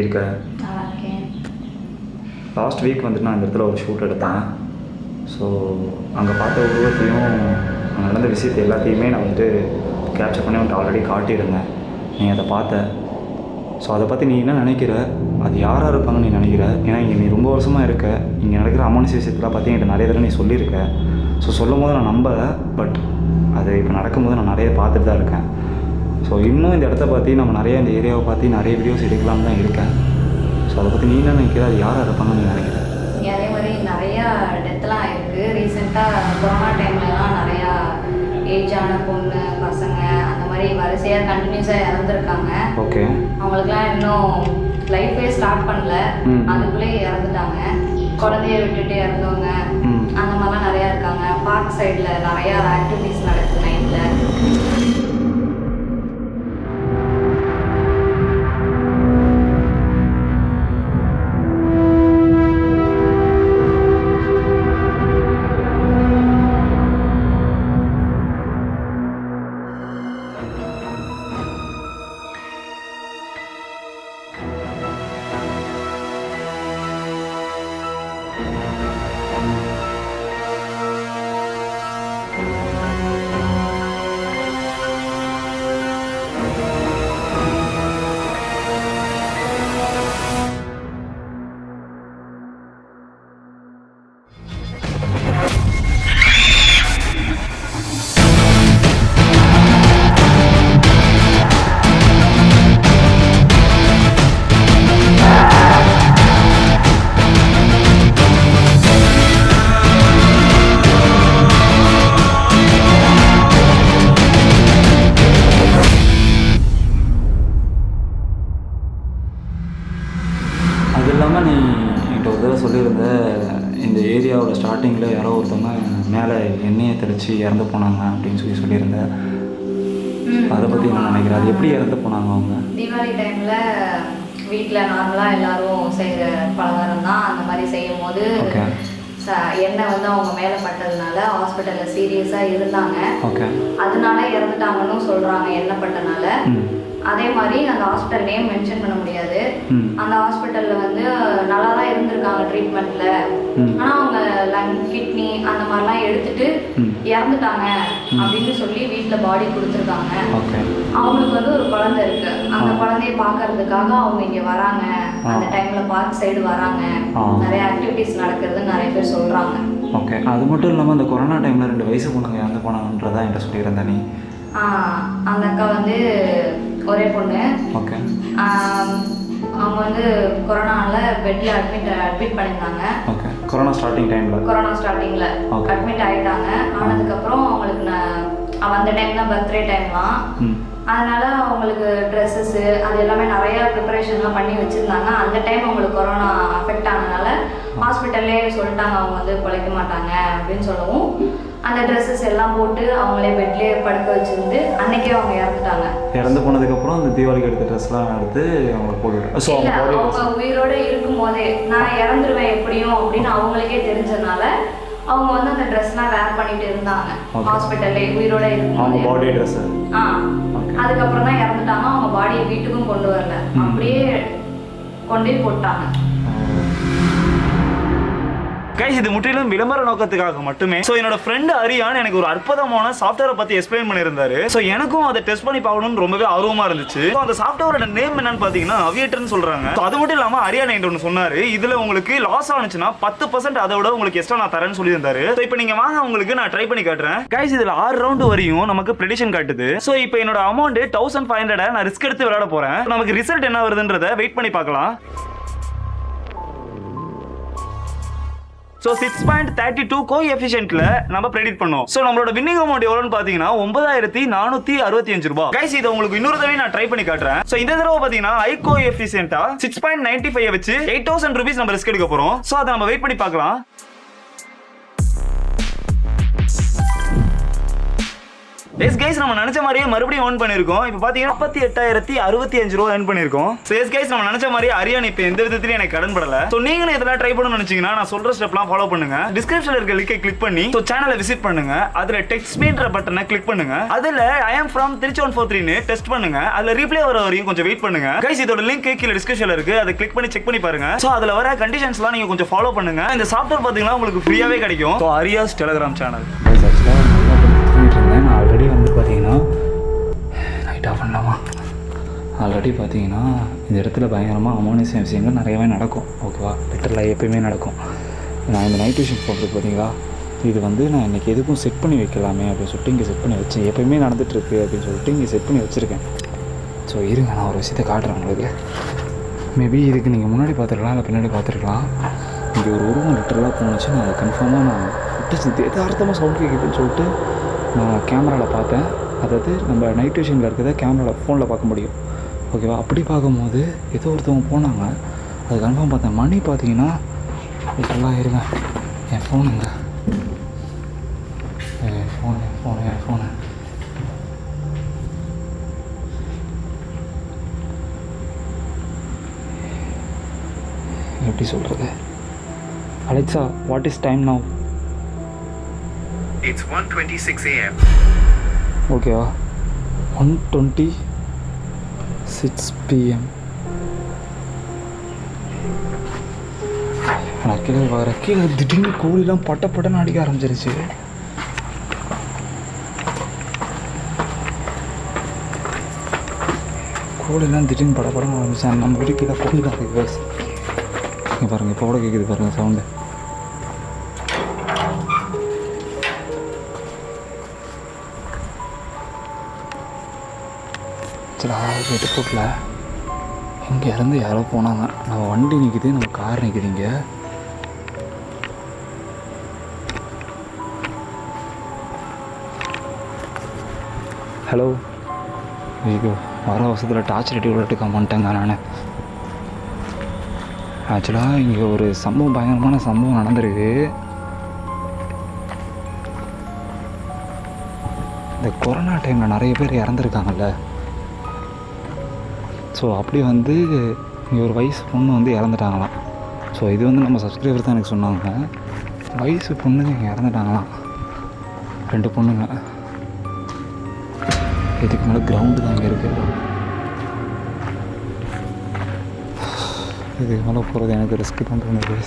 எப்படி இருக்க? Last week வந்துட்டு நான் இந்த இடத்துல ஒரு ஷூட் எடுத்தேன். ஸோ அங்கே பார்த்த உருவத்தையும் அங்கே நடந்த விஷயத்தை எல்லாத்தையுமே நான் வந்துட்டு கேப்சர் பண்ணி வந்துட்டு ஆல்ரெடி காட்டியிருந்தேன். நீ அதை பார்த்த. ஸோ அதை பற்றி நீ என்ன நினைக்கிற? அது யாராக இருப்பாங்கன்னு நீ நினைக்கிற? ஏன்னா இங்கே நீ ரொம்ப வருஷமாக இருக்க. இங்கே நடக்கிற அமானுஷ விஷயத்தெல்லாம் பற்றி என்கிட்ட நிறைய தடவை நீ சொல்லியிருக்க. ஸோ சொல்லும் போது நான் நம்பலை, பட் அது இப்போ நடக்கும்போது நான் நிறைய பார்த்துட்டு தான் இருக்கேன். ஸோ இன்னும் இந்த இடத்த பற்றி நம்ம நிறைய இந்த ஏரியாவை பற்றி நிறைய வீடியோஸ் எடுக்கலாம்னு தான் இருக்கேன். ஸோ அதை பற்றி நீ என்ன நினைக்கிற? அது யாராக இருப்பாங்கன்னு நீ நினைக்கிற? இங்கே அதே மாதிரி நிறையா டெத்லாம் இருக்குது. ரீசெண்டாக கொரோனா டைம்லலாம் நிறையா ஏஜான பொண்ணு பசங்க அந்த மாதிரி வரிசையாக கண்டினியூஸாக இறந்துருக்காங்க. ஓகே. அவங்களுக்குலாம் இன்னும் லைஃபே ஸ்டார்ட் பண்ணல, அதுக்குள்ளே இறந்துட்டாங்க. குழந்தைய விட்டுட்டு இறந்தவங்க அந்த மாதிரிலாம் நிறையா இருக்காங்க. பார்க் சைடில் நிறையா ஆக்டிவிட்டீஸ் நடக்குது நைட்டில். அது இல்லாமல் நீ என்கிட்ட ஒரு தடவை சொல்லியிருந்த இந்த ஏரியாவோட ஸ்டார்டிங்கில் யாரோ ஒருத்தவங்க மேலே எண்ணெயை தெளித்து இறந்து போனாங்க அப்படின்னு சொல்லியிருந்த. அதை பற்றி என்ன நினைக்கிறேன்? அது எப்படி இறந்து போனாங்க அவங்க? தீபாவளி டைமில் வீட்டில் நார்மலாக எல்லோரும் செய்கிற பலகாரம் தான். அந்த மாதிரி செய்யும் போது எண்ணெய் வந்து அவங்க மேலே பட்டதுனால ஹாஸ்பிட்டலில் சீரியஸாக இருந்தாங்க. அதனால இறந்துட்டாங்கன்னு சொல்கிறாங்க எண்ணெய் பட்டனால. அதே மாதிரி அந்த ஹாஸ்பிட்டல் நேம் மென்ஷன் பண்ண முடியாது. அந்த ஹாஸ்பிட்டலில் வந்து நல்லா தான் இருந்திருக்காங்க ட்ரீட்மெண்ட்டில். ஆனால் அவங்க லங் கிட்னி அந்த மாதிரிலாம் எடுத்துட்டு இறந்துட்டாங்க அப்படின்னு சொல்லி வீட்டில் பாடி கொடுத்துருக்காங்க. அவங்களுக்கு வந்து ஒரு குழந்தை இருக்கு. அந்த குழந்தைய பார்க்கறதுக்காக அவங்க இங்கே வராங்க. அந்த டைமில் பார்க் சைடு வராங்க. நிறைய ஆக்டிவிட்டீஸ் நடக்கிறதுன்னு நிறைய பேர் சொல்கிறாங்க. ஓகே. அது மட்டும் இல்லாமல் அந்த கொரோனா டைமில் 2 வயசு பொண்ணுங்க இறந்து போனாங்கன்றதான் என்கிட்ட சொல்லியிருந்த நீ. அந்த அக்கா வந்து ஒரே பொண்ணு. ஓகே. அவங்க வந்து கொரோனாவில் பெட்டில் அட்மிட் பண்ணியிருந்தாங்க. ஓகே. கொரோனா ஸ்டார்டிங்கில் அட்மிட் ஆகிட்டாங்க. ஆனதுக்கப்புறம் அவங்களுக்கு அந்த டைம் தான் பர்த்டே டைம்லாம். அதனால அவங்களுக்கு ட்ரெஸ்ஸஸ்ஸு அது எல்லாமே நிறையா ப்ரிப்பரேஷன்லாம் பண்ணி வச்சுருந்தாங்க. அந்த டைம் அவங்களுக்கு கொரோனா அஃபெக்ட் ஆனதுனால ஹாஸ்பிட்டல்லே சொல்லிட்டாங்க அவங்க வந்து பிழைக்க மாட்டாங்க அப்படின்னு சொல்லவும் அந்த ட்ரெஸ்ஸஸ் எல்லாம் போட்டு அவங்களே பெட்லேயே படுக்க வச்சுருந்து அன்னைக்கே அவங்க இறந்துட்டாங்க. இறந்து போனதுக்கப்புறம் அந்த தீபாவளிக்கு எடுத்த ட்ரெஸ்லாம் எடுத்து அவங்க போட்டுவிட்டு அவங்க உயிரோடு இருக்கும் போதே நான் இறந்துருவேன் எப்படியும் அப்படின்னு அவங்களுக்கே தெரிஞ்சதுனால அவங்க வந்து அந்த ட்ரெஸ்லாம் வேர் பண்ணிட்டு இருந்தாங்க ஹாஸ்பிட்டல்லே உயிரோட இருக்கும் பாடி ட்ரெஸ். அதுக்கப்புறம் தான் இறந்துட்டாங்க. அவங்க பாடியை வீட்டுக்கும் கொண்டு வரல, அப்படியே கொண்டு போட்டாங்க. கைஸ், இது முற்றிலும் விளம்பர நோக்கத்துக்காக மட்டுமே. ஸோ என்னோட ஃப்ரெண்டு அரியான் எனக்கு ஒரு அற்புதமான சாஃப்ட்வேரை பற்றி எக்ஸ்பிளைன் பண்ணியிருந்தாரு. ஸோ எனக்கும் அதை டெஸ்ட் பண்ணி பார்க்கணும்னு ரொம்பவே ஆர்வமாக இருந்துச்சு. ஸோ அந்த சாஃப்ட்வேரோட நேம் என்னன்னு பார்த்தீங்கன்னா அவியேட்டர்னு சொல்கிறாங்க. ஸோ அது மட்டும் இல்லாமல் அரியான் என்கிட்ட ஒன்று சொன்னார், இதில் உங்களுக்கு லாஸ் ஆனிச்சுன்னா 10% அதை விட உங்களுக்கு எக்ஸ்ட்ரா நான் தரேன்னு சொல்லியிருந்தாரு. ஸோ இப்போ நீங்கள் வாங்க, உங்களுக்கு நான் ட்ரை பண்ணி காட்டுறேன். கைஸ், இதில் 6 ரவுண்டு வரையும் நமக்கு ப்ரெடிக்ஷன் காட்டுது. ஸோ இப்போ என்னோட அமௌண்ட் 1500 நான் ரிஸ்க் எடுத்து விளையாட போகிறேன். நமக்கு ரிசல்ட் என்ன வருதுன்றதை வெயிட் பண்ணி பார்க்கலாம். ஸோ 6.32 கோஎஃபிஷியன்ட்ல நம்ம ப்ரெடிக்ட் பண்ணோம். ஸோ நம்மளோட வின்னிங் அமௌண்ட் எவ்வளோன்னு பார்த்தீங்கன்னா 9465 ரூபாய். கைஸ், இதை உங்களுக்கு இன்னொரு தடவை நான் ட்ரை பண்ணி காட்டுறேன். ஸோ இந்த தடவை பார்த்தீங்கன்னா ஹை கோஎஃபிஷியன்ட்டா 6.95 வச்சு 8000 ரூபீஸ் நம்ம ரிஸ்க் எடுக்க போறோம். ஸோ அதை நம்ம வெயிட் பண்ணி பார்க்கலாம். எஸ் கைஸ் நம்ம நினச்ச மாதிரியே மறுபடியும் ஏர்ன் பண்ணியிருக்கோம். இப்போ பார்த்தீங்கன்னா 48,065 ரூபா ஏர்ன் பண்ணியிருக்கோம். ஸோ எஸ் கைஸ் நம்ம நினச்ச மாதிரியே அரியான் இப்போ எந்த விதத்துலையும் எனக்கு கடன் படலை. ஸோ நீங்களும் இதெல்லாம் ட்ரை பண்ணணும்னு நினச்சிங்கன்னா நான் சொல்கிற ஸ்டெப்லாம் ஃபாலோ பண்ணுங்க. டிஸ்கிரிப்ஷனில் இருக்க லிங்கை கிளிக் பண்ணி ஸோ சேனலை விசிட் பண்ணுங்க. அதில் டெக்ஸ்ட் மீன்ற பட்டனை கிளிக் பண்ணுங்க. அதில் ஐ ஆம் ஃப்ரம் திருச்சி 143 டெஸ்ட் பண்ணுங்க. அதில் ரீப்ளே வர வரையும் கொஞ்சம் வெயிட் பண்ணுங்க. கைஸ் இதோட லிங்க் கீழே டிஸ்கிரிப்ஷனில் இருக்கு. அதை கிளிக் பண்ணி செக் பண்ணி பாருங்க. ஸோ அதில் வர கண்டிஷன்ஸ்லாம் நீங்கள் கொஞ்சம் ஃபாலோ பண்ணுங்க. இந்த சாஃப்ட்வேர் பார்த்தீங்கன்னா உங்களுக்கு ஃப்ரீயாகவே கிடைக்கும். ஸோ அரியாஸ் டெலிகிராம் சேனல் நான் ஆல்ரெடி வந்து பார்த்தீங்கன்னா நைட் ஆஃப் பண்ணலாமா ஆல்ரெடி பார்த்தீங்கன்னா இந்த இடத்துல பயங்கரமாக அமானுஷ்ய விஷயங்கள் நிறையவே நடக்கும். ஓகேவா, லிட்டரலாக எப்பயுமே நடக்கும். நான் இந்த நைட் விஷயம் போடுறது பார்த்தீங்களா, இது வந்து நான் இன்றைக்கி எதுக்கும் செட் பண்ணி வைக்கலாமே அப்படின்னு சொல்லிட்டு இங்கே செட் பண்ணி வச்சேன். எப்பயுமே நடந்துகிட்ருக்கு அப்படின்னு சொல்லிட்டு இங்கே செட் பண்ணி வச்சுருக்கேன். ஸோ இருங்க நான் ஒரு விஷயத்தை காட்டுறேன் உங்களுக்கு. மேபி இதுக்கு நீங்கள் முன்னாடி பார்த்துருக்கலாம் இல்லை பின்னாடி பார்த்துருக்கலாம். இங்கே ஒரு உருவம் லிட்டரலாக போணுச்சு. நான் அதை கன்ஃபார்மாக நான் விட்டு எதார்த்தமாக சவுண்ட் கேட்குதுன்னு சொல்லிட்டு நான் கேமராவில் பார்த்தேன். அதாவது நம்ம நைட் விஷனில் இருக்கிறத கேமராவில் ஃபோனில் பார்க்க முடியும். ஓகேவா, அப்படி பார்க்கும்போது ஏதோ ஒருத்தவங்க போனாங்க. அது கன்ஃபார்ம் பார்த்தேன். மணி பார்த்தீங்கன்னா லிட்டரலாக இருங்க என் ஃபோனுங்க என் ஃபோனு எப்படி சொல்கிறது? Alexa, what is time now? It's 1:26 a.m. ஓகேவா, 1:26 p.m. நான் கீழே வர கீழே திடீர்னு கோழிலாம் பட்டன்னு அடிக்க ஆரம்பிச்சிருச்சு. கோழிலாம் திடீர்னு படப்படம் ஆரம்பிச்சேன். நம்ம வீட்டு கீழே கோழிலாம் இருக்குது. இங்கே பாருங்கள், இப்போ கூட கேட்குது பாருங்கள் சவுண்டு. வீட்டு போட்டில் இங்கேருந்து யாரோ போனாங்க. நம்ம வண்டி நிற்கிது, நம்ம கார் நிற்கிது. இங்கே ஹலோ, ஐயோ வர அவசரத்தில் டார்ச் லைட் விட்டுட்டு மாட்டேங்க. நான் ஆக்சுவலாக இங்கே ஒரு சம்பவம், பயங்கரமான சம்பவம் நடந்திருக்கு. இந்த கொரோனா டைமில் நிறைய பேர் இறந்துருக்காங்கல்ல. ஸோ அப்படி வந்து இங்கே ஒரு வயசு பொண்ணு வந்து இறந்துட்டாங்களாம். ஸோ இது வந்து நம்ம சப்ஸ்கிரைபர் தான் எனக்கு சொன்னாங்க. வயசு பொண்ணுங்க இங்கே இறந்துட்டாங்களாம், 2 பொண்ணுங்க. இதுக்கு மேலே கிரவுண்டு தான் இங்கே இருக்குது. இதுக்கு மேலே போகிறது எனக்கு ரிஸ்க்கு தான் தோணுது.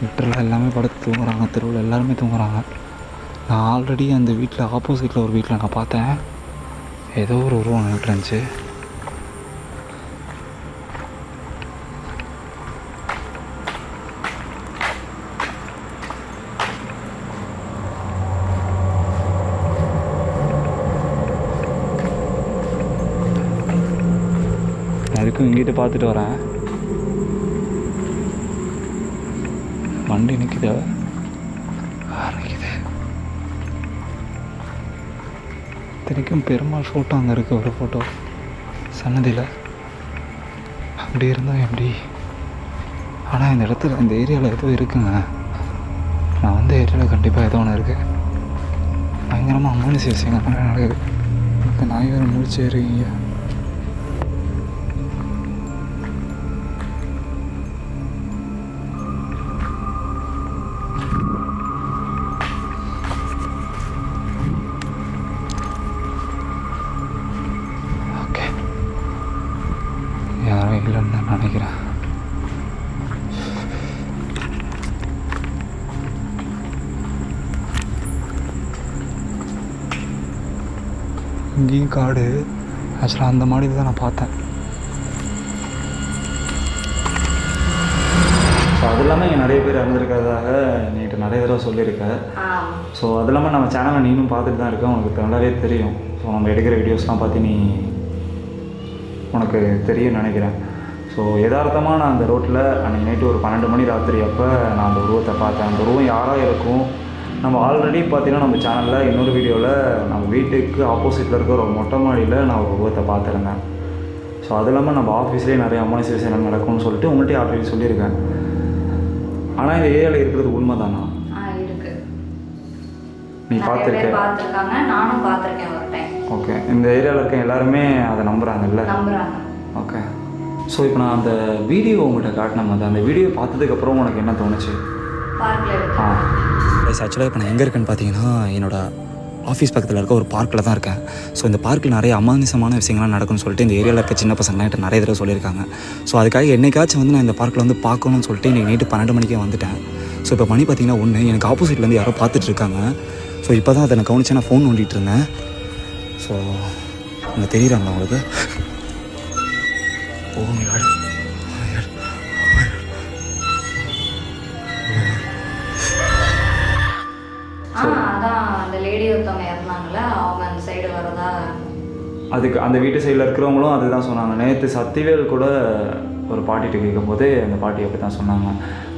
லிட்டரில் எல்லாமே படுத்து தூங்குறாங்க. தெருவில் எல்லாருமே தூங்குறாங்க. நான் ஆல்ரெடி அந்த வீட்டில் ஆப்போசிட்டில் ஒரு வீட்டில் நான் பார்த்தேன். ஏதோ ஒரு உருவம் நின்றுட்டு இருந்துச்சு. அதுக்கும் இங்கிட்டு பார்த்துட்டு வரேன். வண்டி நிற்குது, நிற்குது. இத்தனைக்கும் பெருமாள் ஃபோட்டோ அங்கே இருக்குது, ஒரு ஃபோட்டோ சன்னதியில். அப்படி இருந்தால் எப்படி? ஆனால் இந்த இடத்துல, இந்த ஏரியாவில் ஏதோ இருக்குங்க. நான் வந்த ஏரியாவில் கண்டிப்பாக ஏதோ ஒன்று இருக்குது. பயங்கரமாக அமானுஷ்ய விஷயங்கள் நிறைய நடக்குது. இந்த நாய் வேறு முடிச்சு ஏறுவீங்க. யாரும் இல்லைன்னு நான் நினைக்கிறேன். இங்கேயும் காடு. ஆக்சுவலாக அந்த மாடி தான் நான் பார்த்தேன். ஸோ அது இல்லாமல் இங்கே நிறைய பேர் இறந்துருக்கிறதாக நீட்டு நிறைய தடவை சொல்லியிருக்கேன். ஸோ அது இல்லாமல் நம்ம சேனலை நீனும் பார்த்துட்டு தான் இருக்கேன், உனக்கு நல்லாவே தெரியும். ஸோ நம்ம எடுக்கிற வீடியோஸ்லாம் பார்த்து நீ உனக்கு தெரியும் நினைக்கிறேன். ஸோ யதார்த்தமாக நான் அந்த ரோட்டில் அன்றைக்கி நைட்டு ஒரு 12 மணி ராத்திரி அப்போ நான் அந்த உருவத்தை பார்த்தேன். அந்த உருவம் யாராக இருக்கும்? நம்ம ஆல்ரெடி பார்த்தீங்கன்னா நம்ம சேனலில் இன்னொரு வீடியோவில் நம்ம வீட்டுக்கு ஆப்போசிட்டில் இருக்கிற ஒரு மொட்டை மாடியில் நான் ஒரு உருவத்தை பார்த்துருந்தேன். ஸோ அது இல்லாமல் நம்ம ஆஃபீஸ்லேயே நிறைய அமானுஷ்ய விஷயங்கள் நடக்கும்னு சொல்லிட்டு உங்கள்கிட்ட ஆல்ரெடி சொல்லியிருக்கேன். ஆனால் இந்த ஏரியாவில் இருக்கிறது உண்மை தானா? நீ பார்த்துருக்க? பார்த்துருக்காங்க, நானும் பார்த்துருக்கேன் ஒரு டைம். ஓகே. இந்த ஏரியாவில் இருக்க எல்லாருமே அதை நம்புகிறாங்கல்ல? நம்புகிறாங்க. ஓகே. ஸோ இப்போ நான் அந்த வீடியோ உங்கள்கிட்ட காட்டினேன், அந்த வீடியோ பார்த்ததுக்கப்புறம் உனக்கு என்ன தோணுச்சு? ஆக்சுவலாக இப்போ நான் எங்கே இருக்கேன்னு பார்த்தீங்கன்னா என்னோட ஆஃபீஸ் பக்கத்தில் இருக்க ஒரு பார்க்கில் தான் இருக்கேன். ஸோ இந்த பார்க்கில் நிறைய அமானுஷமான விஷயங்கள்லாம் நடக்கும்னு சொல்லிட்டு இந்த ஏரியாவில் இருக்க சின்ன பசங்களாம் என்கிட்ட நிறைய தடவை சொல்லியிருக்காங்க. ஸோ அதுக்காக என்னைக்காச்சும் வந்து நான் இந்த பார்க்கில் வந்து பார்க்கணும்னு சொல்லிட்டு இன்றைக்கி நைட்டு 12 மணிக்கே வந்துட்டேன். ஸோ இப்போ மணி பார்த்தீங்கன்னா 1, எனக்கு ஆப்போசிட்லேருந்து யாரோ பார்த்துட்டு இருக்காங்க. ஸோ இப்போ தான் அதை நான் கவனிச்சு நான் ஃபோன் நோண்டிகிட்டு இருந்தேன். ஸோ அங்கே தெரியுறாங்களா உங்களுக்கு? Oh my god. அதான் அந்த லேடி ஒருத்தவங்க இறந்தாங்கல்ல, அவங்க அந்த சைடு வரதா. அதுக்கு அந்த வீட்டு சைடில் இருக்கிறவங்களும் அதுதான் சொன்னாங்க. நேற்று சத்திவேல் கூட ஒரு பாட்டிகிட்ட கேட்கும்போது அந்த பாட்டி அப்படி தான் சொன்னாங்க.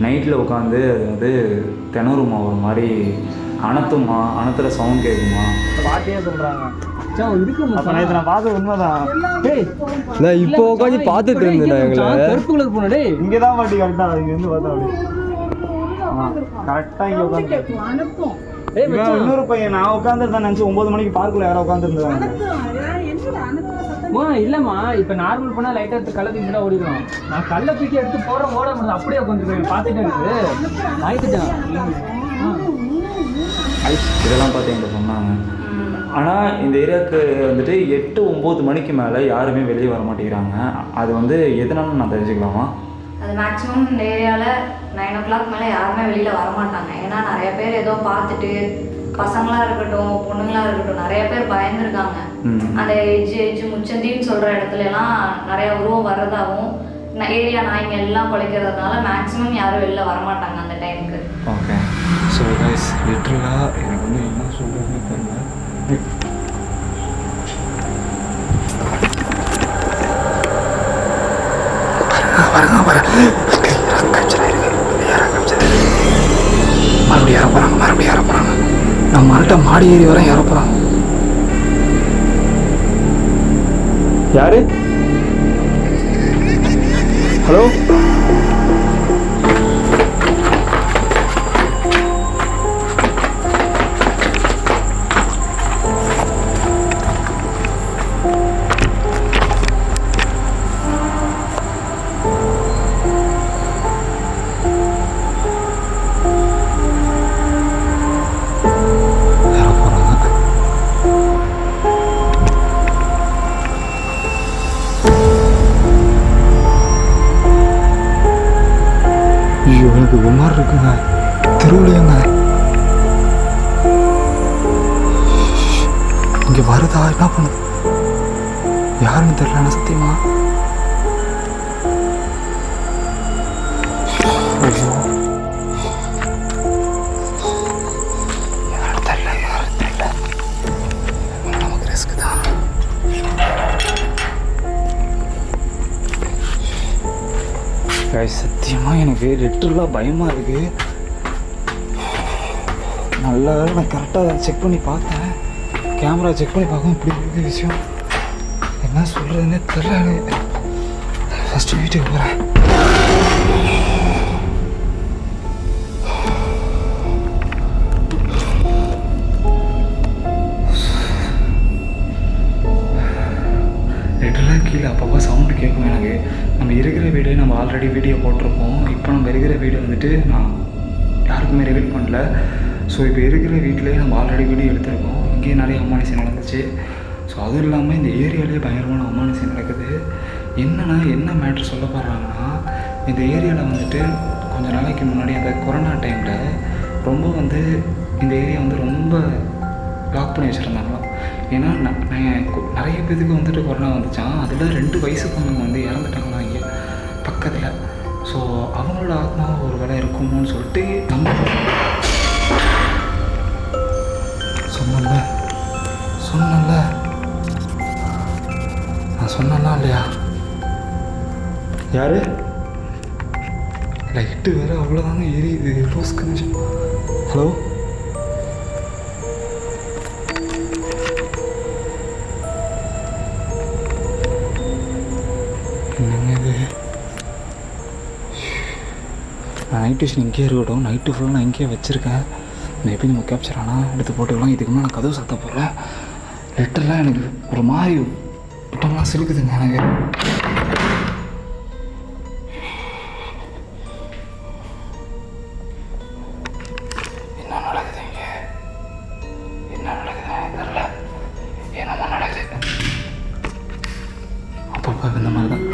நைட்டில் உட்காந்து அது வந்து திணறுமா, ஒரு மாதிரி அனத்துமா, அனத்தில் சவுண்ட் கேட்குமா பாட்டியே சொல்கிறாங்க. அப்போ நேற்று நான் பார்த்தது உண்மைதான். நான் இப்போ உட்காந்து பார்த்துட்டு இருந்தேன். எங்களை கருப்பு கலர் போனே இங்கே தான் பாட்டி கரெக்டாக இங்கேருந்து பார்த்தா அப்படி கரெக்டாக இங்கே உட்காந்து இன்னொரு பையன் நான் உட்காந்துருந்தேன் நினச்சி 9 மணிக்கு பார்க்கில் யாரோ உட்காந்துருந்தாங்க. இல்லம்மா இப்போ நார்மல் பண்ணா லைட்டாக எடுத்து கள்ள தூக்கி தான் ஓடிடும். நான் கள்ள தூக்கி எடுத்து போகிறோம் ஓட முடியும், அப்படியே உட்காந்துருக்கேன் பார்த்துட்டு இருக்கு ஆயிட்டுட்டேன். இதெல்லாம் பார்த்து என்கிட்ட சொன்னாங்க. ஆனால் இந்த ஏரியாவுக்கு வந்துட்டு 8-9 மணிக்கு மேலே யாருமே வெளியே வர மாட்டேங்கிறாங்க. அது வந்து எதனாலும் நான் தெரிஞ்சுக்கலாமா? அது மேக்ஸிமம் இந்த ஏரியாவில் 9 o'clock மேலே யாருமே வெளியில் வரமாட்டாங்க. ஏன்னா நிறைய பேர் ஏதோ பார்த்துட்டு, பசங்களாக இருக்கட்டும் பொண்ணுங்களாக இருக்கட்டும், நிறைய பேர் பயந்துருக்காங்க. அந்த எஜ்ஜு முச்சந்தின்னு சொல்கிற இடத்துலலாம் நிறையா உருவம் வர்றதாகவும் ஏரியா நாய்ங்க எல்லாம் குலைக்கிறதுனால மேக்ஸிமம் யாரும் வெளில வரமாட்டாங்க அந்த டைமுக்கு. ஓகே. ஸோ கைஸ் லிட்ரலாக எனக்கு வந்து என்ன சொல்கிறதுன்னு தெரியல. மறுபடியும் ஏற போகிறாங்க. நான் மறுட்ட மாடி ஏறி வரேன், ஏற போகிறாங்க. யாரு? ஹலோ? எனக்கு ஒரு மாதிரி இருக்குங்க தெருவுலையுங்க. இங்கே வருதா என்ன பண்ணுது யாருன்னு தெரியல சத்தியமா. ஐயோ யாரும் தெரியல நமக்கு ரிஸ்க் தான். சத்தியமாக எனக்கு லிட்டரலாக பயமாக இருக்குது. நல்லா நான் கரெக்டாக செக் பண்ணி பார்த்தேன், கேமரா செக் பண்ணி பார்க்கும் இப்படி இருக்குது விஷயம். என்ன சொல்கிறதுன்னே தெரியல. ஃபஸ்ட்டு வீட்டுக்கு போகிறேன். லிட்டரலாக கீழே அப்பப்போ சவுண்டு கேட்கும் எனக்கு. நம்ம இருக்கிற வீடு நம்ம ஆல்ரெடி வீடியோ போட்டிருப்போம். இப்போ நம்ம இருக்கிற வீடு வந்துட்டு நான் யாருக்குமே ரிவீல் பண்ணல. ஸோ இப்போ இருக்கிற வீட்டிலே நம்ம ஆல்ரெடி வீடியோ எடுத்திருக்கோம். இங்கேயே நிறைய அமானுஷம் நடந்துச்சு. ஸோ அதுவும் இல்லாமல் இந்த ஏரியாவிலே பயங்கரமான அமானுஷம் நடக்குது. என்ன மேட்ரு சொல்ல போடுறாங்கன்னா, இந்த ஏரியாவில் வந்துட்டு கொஞ்சம் நாளைக்கு முன்னாடி அந்த கொரோனா டைமில் ரொம்ப வந்து இந்த ஏரியா வந்து ரொம்ப லாக் பண்ணி வச்சுருந்தாங்களாம். ஏன்னா நிறைய பேருக்கு வந்துட்டு கொரோனா வந்துச்சான். அதில் 2 வயசு பொண்ணுங்க வந்து இறந்துட்டாங்களாம் இங்கே பக்கத்தில். ஸோ அவங்களோட ஆத்மா ஒரு வேலை இருக்குமோன்னு சொல்லிட்டு நம்ம சொன்னல நான் சொன்னா இல்லையா? யாரு லைட்டு வேறு அவ்வளோதாங்க எரியுது ரோஸ் கொஞ்சம். ஹலோ? என்னங்க இது? நான் நைட் டியூஷன் இங்கேயே இருக்கட்டும், நைட்டு ஃபுல்லாக நான் இங்கேயே வச்சுருக்கேன். மேபி நம்ம கேப்சர் ஆனால் எடுத்து போட்டுக்கலாம். இதுக்கு மேலே நான் கதவு சாத்த போகிறேன். லெட்டர்லாம் எனக்கு ஒரு மாதிரி புட்டம்லாம் சிலுக்குதுங்க எனக்கு. என்ன நடக்குது இங்கே? என்ன நடக்குது தெரியல. என்னமா நடக்குது? அப்பப்போ இந்த மாதிரி தான்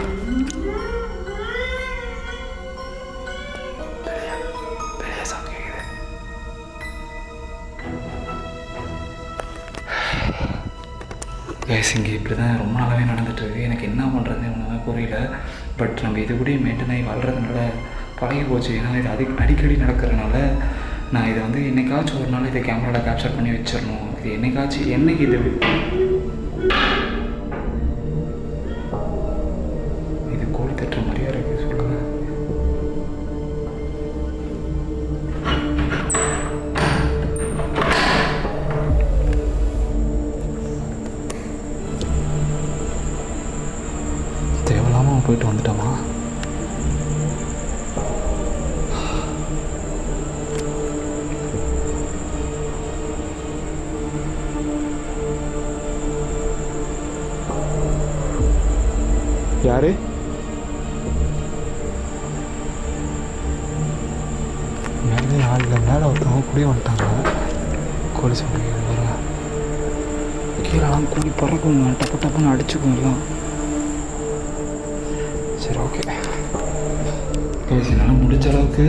பெரிய சவுண்ட் கேட்குது. கைஸ் இங்கே இப்படி தான் ரொம்ப நாளாகவே நடந்துகிட்ருக்கு. எனக்கு என்ன பண்ணுறதுன்னு ஒன்றுமே புரியல. பட் நம்ம இது கூட மெயின்டைன் ஆகி வளர்கிறதுனால பழகி போச்சு. ஏன்னா இது அடிக்கடி நடக்கிறதுனால நான் இதை வந்து என்னைக்காச்சும் ஒரு நாள் இதை கேமராவில் கேப்சர் பண்ணி வச்சிடணும். இது என்னைக்காச்சும் என்னைக்கு இது கோழி தட்டுற மாதிரியா இருக்குது சொல்லுங்கள். தேவையில்லாமல் போயிட்டு வந்துட்டோமா? யாரு? மேலே ஆள் இல்லை. மேலே ஒருத்தவங்க குடி வந்துட்டாங்க. கோழி சமைக்க கீழெல்லாம் கூலி பறக்குங்க, டப்பு டப்புன்னு அடிச்சுக்கும் எல்லாம். சரி ஓகே பேசினாலும் முடிஞ்ச அளவுக்கு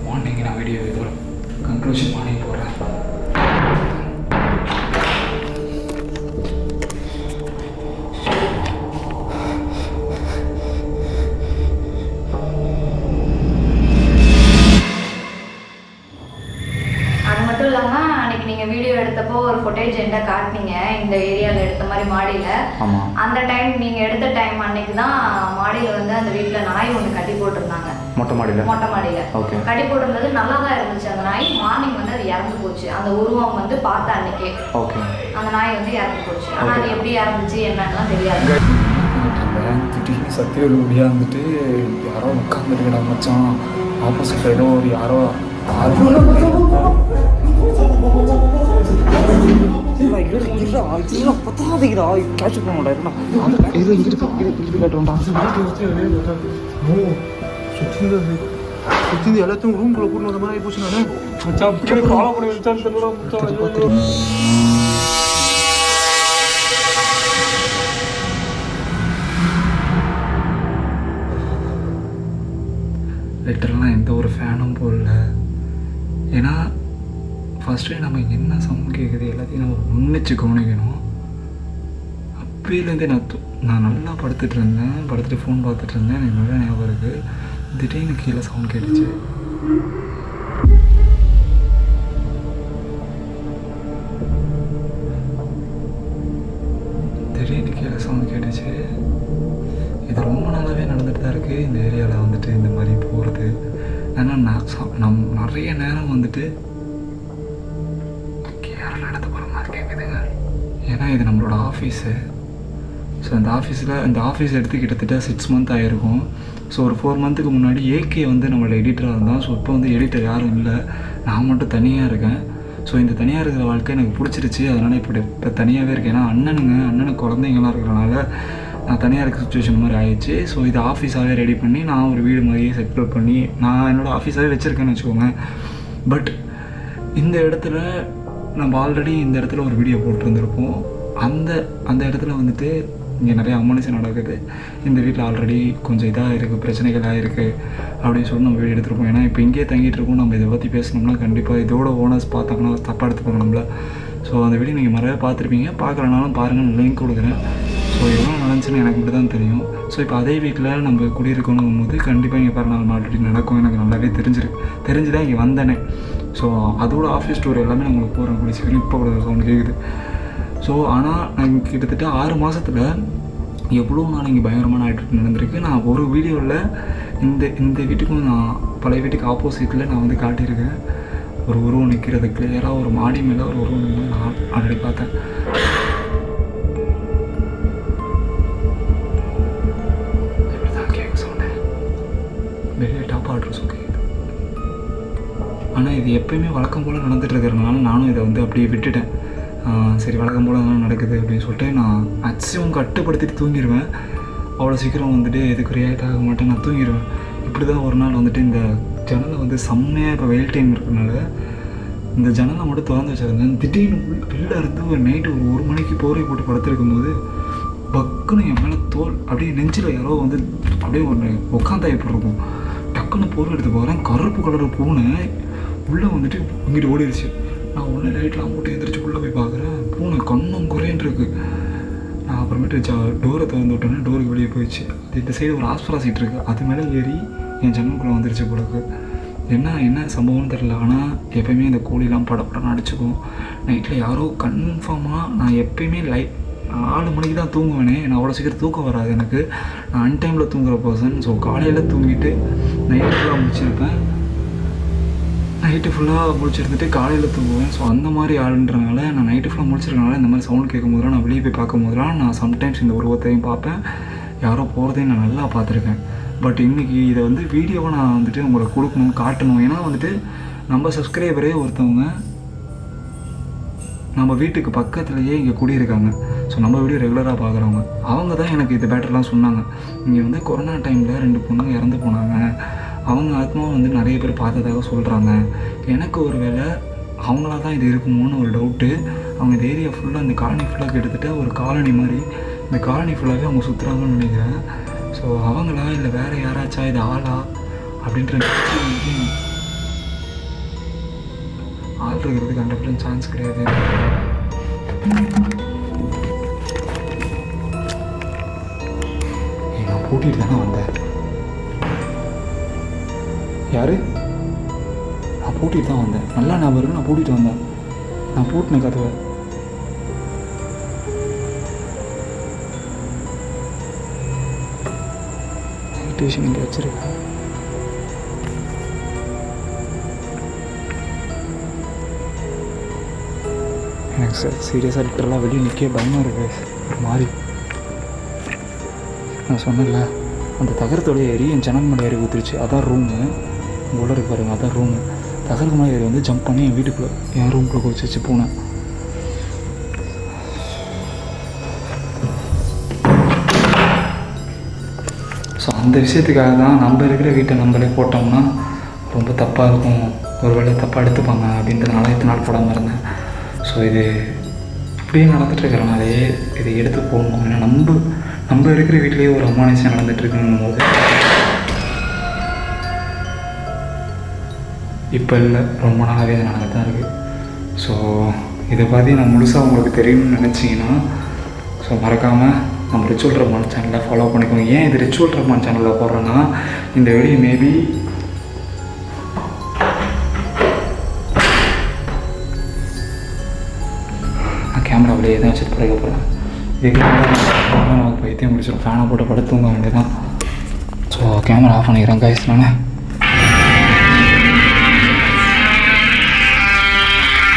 மார்னிங் நான் வீடியோ இதோட கன்க்ளூஷன் பண்ணி போடுறேன். வீடியோ எடுத்தப்போ ஒரு ஃபுட்டேஜ் என்ன காட்டினீங்க இந்த ஏரியாவில் எடுத்த மாதிரி மாடியில். அந்த டைம் நீங்கள் எடுத்த டைம் அன்னைக்கு தான் மாடியில் வந்து அந்த வீட்டில் நாய் ஒன்று கட்டி போட்டிருந்தாங்க. மொட்டை மாடியில் கட்டி போட்டிருந்தது நல்லா தான் இருந்துச்சு. அந்த நாய் மார்னிங் வந்து அது இறந்து போச்சு. அந்த உருவம் வந்து பார்த்த அன்னைக்கே அந்த நாய் வந்து இறந்து போச்சு. ஆனால் அது எப்படி இறந்துச்சு என்னன்னுலாம் தெரியாது. திடீர்னு சத்தியோடு முடியாக வந்துட்டு யாரோ உட்காந்துருக்கடா மச்சான் ஆப்போசிட் ஏதோ ஒரு யாரோ பத்தாதீங்கடா கேட்ச் பண்ண மாட்டா இது இங்கிட்டு கேட்டோம்டா. சுத்தி எல்லாத்தையும் ரூம்குள்ள கூட்டு வந்த மாதிரி போச்சு. லெட்டர்லாம் எந்த ஒரு ஃபேனும் போடல. ஏன்னா ஃபஸ்ட்டு நம்ம என்ன சவுண்ட் கேட்குது எல்லாத்தையும் நம்ம ஒன்றிச்சு கவனிக்கணும். அப்போலேருந்தே நான் நல்லா படுத்துட்டு ஃபோன் பார்த்துட்டு இருந்தேன். எனக்கு நல்லா ஞாபகம் இருக்குது. திடீர்னு கீழே சவுண்ட் கேட்டுச்சு. இது ரொம்ப நாளாகவே நடந்துட்டு தான் இருக்குது இந்த ஏரியாவில் வந்துட்டு இந்த மாதிரி போகிறது. ஏன்னா நான் நிறைய நேரம் வந்துட்டு நடந்து போகிற மாதிரி கேட்குதுங்க. ஏன்னா இது நம்மளோட ஆஃபீஸு. ஸோ இந்த ஆஃபீஸ் எடுத்து கிட்டத்தட்ட 6 months ஆகிருக்கும். ஸோ ஒரு 4 months முன்னாடி ஏகே வந்து நம்மளோட எடிட்டராக இருந்தான். ஸோ இப்போ வந்து எடிட்டர் யாரும் இல்லை, நான் மட்டும் தனியாக இருக்கேன். ஸோ இந்த தனியாக இருக்கிற வாழ்க்கை எனக்கு பிடிச்சிருச்சு. அதனால் இப்போ தனியாகவே இருக்கேன். ஏன்னா அண்ணனுக்கு குழந்தைங்களாம் இருக்கிறனால நான் தனியாக இருக்க சுச்சுவேஷன் மாதிரி ஆயிடுச்சு. ஸோ இது ஆஃபீஸாகவே ரெடி பண்ணி நான் ஒரு வீடு மாதிரியே செட்டில் பண்ணி நான் என்னோடய ஆஃபீஸாகவே வச்சுருக்கேன்னு வச்சுக்கோங்க. பட் இந்த இடத்துல நம்ம ஆல்ரெடி இந்த இடத்துல ஒரு வீடியோ போட்டிருந்துருப்போம். அந்த இடத்துல வந்துட்டு இங்கே நிறைய அமானுஷம் நடக்குது. இந்த வீட்டில் ஆல்ரெடி கொஞ்சம் இதாக இருக்குது, பிரச்சனைகளாக இருக்குது அப்படின்னு சொல்லி நம்ம வீடியோ எடுத்துருப்போம். ஏன்னா இப்போ இங்கேயே தங்கிட்டு இருக்கோம். நம்ம இதை பற்றி பேசணும்னா கண்டிப்பாக இதோட ஓனர்ஸ் பார்த்தாங்கன்னா தப்பாக எடுத்துப்பாங்க நம்மள. ஸோ அந்த வீடியோ நீங்கள் நிறைய பார்த்துருப்பீங்க. பார்க்கலனாலும் பாருங்கள், லிங்க் கொடுக்குறேன். ஸோ எவ்வளோ நடந்துச்சுன்னு எனக்கு மட்டும் தான் தெரியும். ஸோ இப்போ அதே வீட்டில் நம்ம குடியிருக்கணும் போது கண்டிப்பாக இங்கே பாருங்கள் ஆல்ரெடி நடக்கும். எனக்கு நல்லாவே தெரிஞ்சு தான் இங்கே வந்தேனே. ஸோ அதோட ஆஃபீஸ் டூர் எல்லாமே நான் உங்களுக்கு போகிறேன். கூடிய சீக்கிரம் இப்போ கூட சவுண்ட் கேட்குது. ஸோ ஆனால் நான் கிட்டத்தட்ட 6 மாதத்தில் எவ்வளோ நாள் இங்கே பயங்கரமான ஆக்டிவிட்டி நடந்திருக்கு. நான் ஒரு வீடியோவில் இந்த வீட்டுக்கும் நான் பழைய வீட்டுக்கு ஆப்போசிட்டில் நான் வந்து காட்டியிருக்கேன். ஒரு உருவம் நிற்கிறது கிளியராக ஒரு மாடி மேலே ஒரு உருவம் நிற்கிறது நான் ஆல்ரெடி பார்த்தேன். இப்படி தான் கேட்க சொன்னேன். வெளியே டாப் ஆர்டர்ஸ் ஓகே. ஆனால் இது எப்போயுமே வழக்கம் போல் நடந்துகிட்டு இருக்கிறதுனால நானும் இதை வந்து அப்படியே விட்டுட்டேன். சரி வழக்கம் போல் தான் நடக்குது அப்படின்னு சொல்லிட்டு நான் மேக்ஸிமம் கட்டுப்படுத்திட்டு தூங்கிடுவேன். அவ்வளோ சீக்கிரம் வந்துட்டு எதுக்கு ரியாக்ட் ஆக மாட்டேன், நான் தூங்கிடுவேன். இப்படி தான் ஒரு நாள் வந்துட்டு இந்த ஜன்னலை வந்து செம்மையாக இப்போ வெயில் டைம் இருக்கிறனால இந்த ஜன்னலை மட்டும் திறந்து வச்சுருந்தேன். திடீர்னு வெளில இருந்து ஒரு நைட்டு ஒரு 1 மணிக்கு போரை போட்டு படுத்துருக்கும் போது பக்குன்னு என் மேலே தோல் அப்படியே நெஞ்சில் யாரோ வந்து அப்படியே ஒரு உட்காந்தா எப்படி இருக்கும், டக்குன்னு போரை எடுத்து போகிறேன். கருப்பு கலர் பூனை உள்ளே வந்துட்டு இங்கிட்டு ஓடிடுச்சு. நான் உடனே லைட்லாம் போட்டு எந்திரிச்சு உள்ளே போய் பார்க்குறேன், பூனை கண்ணும் குறையன் இருக்கு. நான் அப்புறமேட்டு டோரை திறந்து விட்டோன்னே டோருக்கு வெளியே போயிடுச்சு. அது இந்த சைடு ஒரு ஆஸ்பரா சீட் இருக்குது, அது மேலே ஏறி என் ஜன்னலுக்குள்ளே வந்துருச்சு போலக்கு. என்ன சம்பவம்னு தெரில. ஆனால் எப்போயுமே இந்த கோழிலாம் படப்படன்னு அடிச்சுக்கும். நைட்டில் யாரோ கன்ஃபார்மாக நான் எப்போயுமே 4 மணிக்கு தான் தூங்குவேனே. நான் அவ்வளோ சீக்கிரம் தூக்கம் வராது எனக்கு. நான் அன்டைமில் தூங்குகிற பர்சன். ஸோ காலையில் தூங்கிட்டு நைட்டு ஃபுல்லாக முடிச்சிருப்பேன். நைட்டு ஃபுல்லாக முடிச்சிருந்துட்டு காலையில் தூங்குவேன். ஸோ அந்த மாதிரி ஆளுன்றனால நான் நைட்டு ஃபுல்லாக முடிச்சிருக்கனால இந்த மாதிரி சவுண்ட் கேட்கும் போதெல்லாம் நான் வெளியே போய் பார்க்கும் போதெல்லாம் நான் சம்டைம்ஸ் இந்த உருவத்தையும் பார்ப்பேன், யாரோ போகிறதையும் நான் நல்லா பார்த்துருக்கேன். பட் இன்றைக்கி இதை வந்து வீடியோவை நான் வந்துட்டு உங்களுக்கு கொடுக்கணும், காட்டணும். ஏன்னா வந்துட்டு நம்ம சப்ஸ்கிரைபரே ஒருத்தவங்க நம்ம வீட்டுக்கு பக்கத்துலேயே இங்கே குடியிருக்காங்க. ஸோ நம்ம வீடியோ ரெகுலராக பார்க்குறவங்க அவங்க தான் எனக்கு இது பேட்டர்லாம் சொன்னாங்க. இங்கே வந்து கொரோனா டைமில் 2 பொண்ணுங்க இறந்து போனாங்க, அவங்க ஆத்மா வந்து நிறைய பேர் பார்த்ததாக சொல்கிறாங்க. எனக்கு ஒரு வேளை அவங்களா தான் இது இருக்குமோன்னு ஒரு டவுட்டு. அவங்க இந்த ஏரியா ஃபுல்லாக இந்த காலனி ஃபுல்லாக கிட்டத்தட்ட ஒரு காலனி மாதிரி இந்த காலனி ஃபுல்லாகவே அவங்க சுற்றுறாங்கன்னு நினைக்கிறேன். ஸோ அவங்களா இல்லை வேறு யாராச்சா இது ஆளா அப்படின்ற ஆள் இருக்கிறதுக்கு 100% சான்ஸ் கிடையாது. நான் பூட்டிட்டு தானே வந்தேன். யாரு? நான் பூட்டிட்டு தான் வந்தேன். நல்லா ஞாபகம் இருக்கு, நான் பூட்டிட்டு வந்தேன். நான் பூட்டின கதவை டியூஷன் இங்கே வச்சுருக்கேன். எனக்கு சீரியஸாக லிட்டரலாக வெளியே நிற்க பயமாக இருக்குது. ஒரு மாதிரி நான் சொன்னேன்ல, அந்த தகரத்தோடைய ஏறி என் ஜன்னல் மேலே ஏறி ஊற்றிருச்சு. அதான் ரூமு, உள்ள இருக்கு பாருங்க, அதான் ரூமு. தகரத்து மேலே ஏறி வந்து ஜம்ப் பண்ணி என் வீட்டுக்குள்ளே என் ரூம்குள்ளே குதிச்சு போனேன். ஸோ அந்த விஷயத்துக்காக தான் நம்ம இருக்கிற வீட்டை நம்மளே போட்டோம்னா ரொம்ப தப்பாக இருக்கும், ஒரு வேளை தப்பாக எடுத்துப்பாங்க அப்படின்றதுனால இத்தனை நாள் போடாமல் இருந்தேன். ஸோ இது இப்படியே நடந்துகிட்ருக்கிறனாலேயே இதை எடுத்து போடணும். ஏன்னா நம்ம இருக்கிற வீட்லேயே ஒரு அமானுஷம் நடந்துகிட்ருக்குங்கும் போது இப்போ இல்லை, ரொம்ப நாளாகவே இது நடந்துட்டு தான் இருக்குது. ஸோ இதை பற்றி நான் முழுசாக உங்களுக்கு தெரியணும்னு நினச்சிங்கன்னா ஸோ மறக்காமல் நம்ம ரிச்சுவல் ரஹ்மான் சேனலை ஃபாலோ பண்ணிக்கோங்க. ஏன் இது ரிச்சுவல் ரஹ்மான் சேனலில் போடுறேன்னா, இந்த வீடியோ மேபி நான் கேமராவிலேயே தான் வச்சுட்டு படுக்க போகிறேன். இதுக்கு நமக்கு பைத்தியம் முடிச்சிடும். ஃபேனை போட்டு படுத்து தூங்க வேண்டியதான். ஸோ கேமரா ஆஃப் பண்ணிக்கிறேன் கைஸ். நான்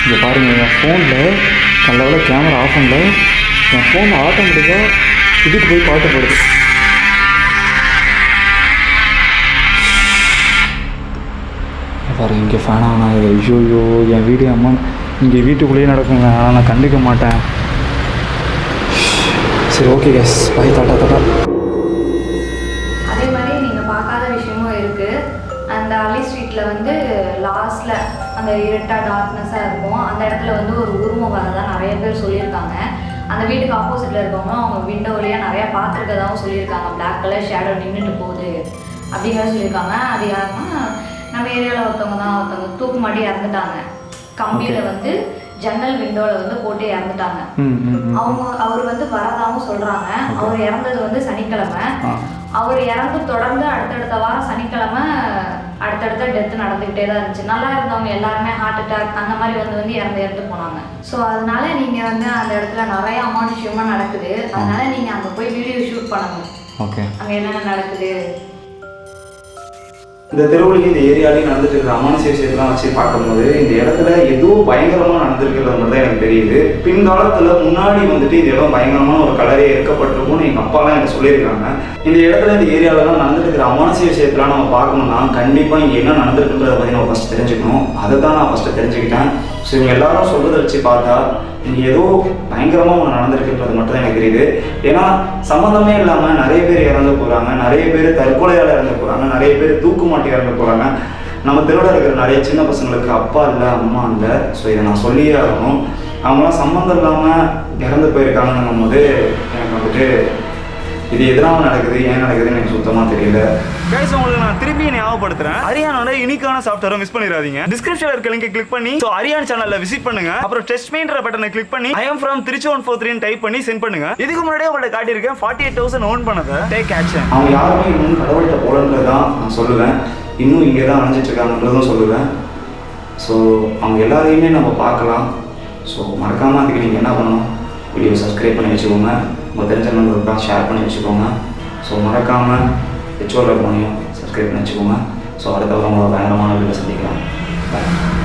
இங்கே பாருங்கள், என் ஃபோனில் நல்ல கேமரா ஆஃப் பண்ணல, என் ஃபோன் ஆட்டோமேட்டிக்காக இதுக்கு போய் பாட்டு போடுது. பாரு இங்கே ஃபேன் ஆனால் இது ஐயோ என் வீடியோ அம்மா இங்கே வீட்டுக்குள்ளேயே நடக்குங்க. ஆனால் நான் கண்டுக்க மாட்டேன். சரி ஓகே கேஸ், பாய், டாட்டா டாட்டா. அதே மாதிரி நீங்கள் பார்க்காத விஷயமும் இருக்குது. அந்த அலி ஸ்ட்ரீட்டில் வந்து லாஸ்ட்டில் அந்த இருட்டாக டார்க்னஸாக இருக்கும், அந்த இடத்துல வந்து ஒரு உருவம் வரதான் நிறைய பேர் சொல்லியிருக்காங்க. அந்த வீட்டுக்கு ஆப்போசிட்டில் இருக்கவங்க அவங்க விண்டோ வழியாக நிறையா பார்த்துருக்கதாகவும் சொல்லியிருக்காங்க. பிளாக் கலர் ஷேடோ நின்றுட்டு போகுது அப்படிங்கிற சொல்லியிருக்காங்க. அது யாருன்னா நம்ம ஏரியாவில் ஒருத்தவங்க தூக்கு மாட்டி இறந்துட்டாங்க. கம்பியில் வந்து ஜன்னல் விண்டோவில் வந்து போட்டு இறந்துட்டாங்க. அவர் வந்து வரதாகவும் சொல்கிறாங்க. அவர் இறந்தது வந்து சனிக்கிழமை. அவர் இறந்து தொடர்ந்து அடுத்தடுத்த வாரம் சனிக்கிழமை அடுத்தடுத்த டெத்து நடந்துக்கிட்டே தான் இருந்துச்சு. நல்லா இருந்தவங்க எல்லாருமே ஹார்ட் அட்டாக் அந்த மாதிரி வந்து இறந்து போனாங்க. ஸோ அதனால நீங்கள் வந்து அந்த இடத்துல நிறைய அமானுஷ்யமாக நடக்குது. அதனால நீங்கள் அங்கே போய் வீடியோ ஷூட் பண்ணணும். ஓகே, அங்கே என்னென்ன நடக்குது. இந்த தெருவுலையும் இந்த ஏரியாலையும் நடந்துட்டு இருக்கிற அமானுஷ விஷயத்தெல்லாம் வச்சு பார்க்கும்போது இந்த இடத்துல ஏதோ பயங்கரமாக நடந்திருக்கிறது மட்டும் தான் எனக்கு தெரியுது. பின்காலத்தில் முன்னாடி வந்துட்டு இந்த இடம் பயங்கரமான ஒரு கலரே இருக்கப்பட்டிருக்கும்னு எங்கள் அப்பாலாம் எனக்கு சொல்லியிருக்காங்க. இந்த இடத்துல இந்த ஏரியாவிலலாம் நடந்துட்டு இருக்கிற அமானுஷ விஷயத்தெல்லாம் நம்ம பார்க்கணும்னா கண்டிப்பாக இங்கே என்ன நடந்திருக்குன்றதை பற்றி நம்ம ஃபஸ்ட்டு தெரிஞ்சுக்கணும். அதை தான் நான் ஃபஸ்ட்டு தெரிஞ்சுக்கிட்டேன். ஸோ இவங்க எல்லாரும் சொல்கிறத வச்சு பார்த்தா இங்கே ஏதோ பயங்கரமாக ஒன்று நடந்திருக்குன்றது மட்டும் தான் எனக்கு தெரியுது. ஏன்னா சம்மந்தமே இல்லாமல் நிறைய பேர் இறந்து போகிறாங்க, நிறைய பேர் தற்கொலையால் இறந்து போகிறாங்க, நிறைய பேர் தூக்கு மாட்டி இறந்து போகிறாங்க. நம்ம தெருவில் இருக்கிற நிறைய சின்ன பசங்களுக்கு அப்பா இல்லை, அம்மா இல்லை. ஸோ இதை நான் சொல்லியே ஆகணும். அவங்களாம் சம்மந்தம் இல்லாமல் இறந்து போயிருக்காங்கன்னும் போது எனக்கு வந்துட்டு இது எதனால நடக்குது, ஏன் நடக்குதுன்னு எனக்கு சுத்தமாக தெரியல. கைஸ், உங்களுக்கு நான் திரும்பி ஞாபகப்படுத்துறேன், அரியானோட யூனிக்கான சாஃப்ட்வேரை மிஸ் பண்ணிடாதீங்க. டிஸ்கிரிப்ஷன்ல இருக்க லிங்கை கிளிக் பண்ணி அரியான் சேனல்ல விசிட் பண்ணுங்க. அப்புறம் டெஸ்ட் மீன்ற பட்டனை கிளிக் பண்ணி I am from Trichy143 type பண்ணி சென்ட் பண்ணுங்க. இதுக்கு முன்னாடியே உங்கள்ட்ட காட்டியிருக்கேன் 48,000 ஓன் பண்ணதை. Take action. அவங்க யாருமே இன்னும் கடவுள்கிட்ட போலன்றது தான் நான் சொல்லுவேன். இன்னும் இங்கே தான் அணைஞ்சிட்டு இருக்காங்கன்றதும் சொல்லுவேன். ஸோ அவங்க எல்லாரையுமே நம்ம பார்க்கலாம். ஸோ மறக்காமல் அதுக்கு நீங்கள் என்ன பண்ணணும், வீடியோ சப்ஸ்கிரைப் பண்ணி வச்சுக்கோங்க, உங்கள் தெரிஞ்ச நண்பர்களுக்காக ஷேர் பண்ணி வச்சுக்கோங்க. ஸோ மறக்காமல் ஹெச்ஓவில் போனையும் சப்ஸ்கிரைப் பண்ணி வச்சுக்கோங்க. ஸோ அடுத்த வாரம் உங்களோட பயங்கரமான வீடியோ சந்திக்கலாம். பாய்.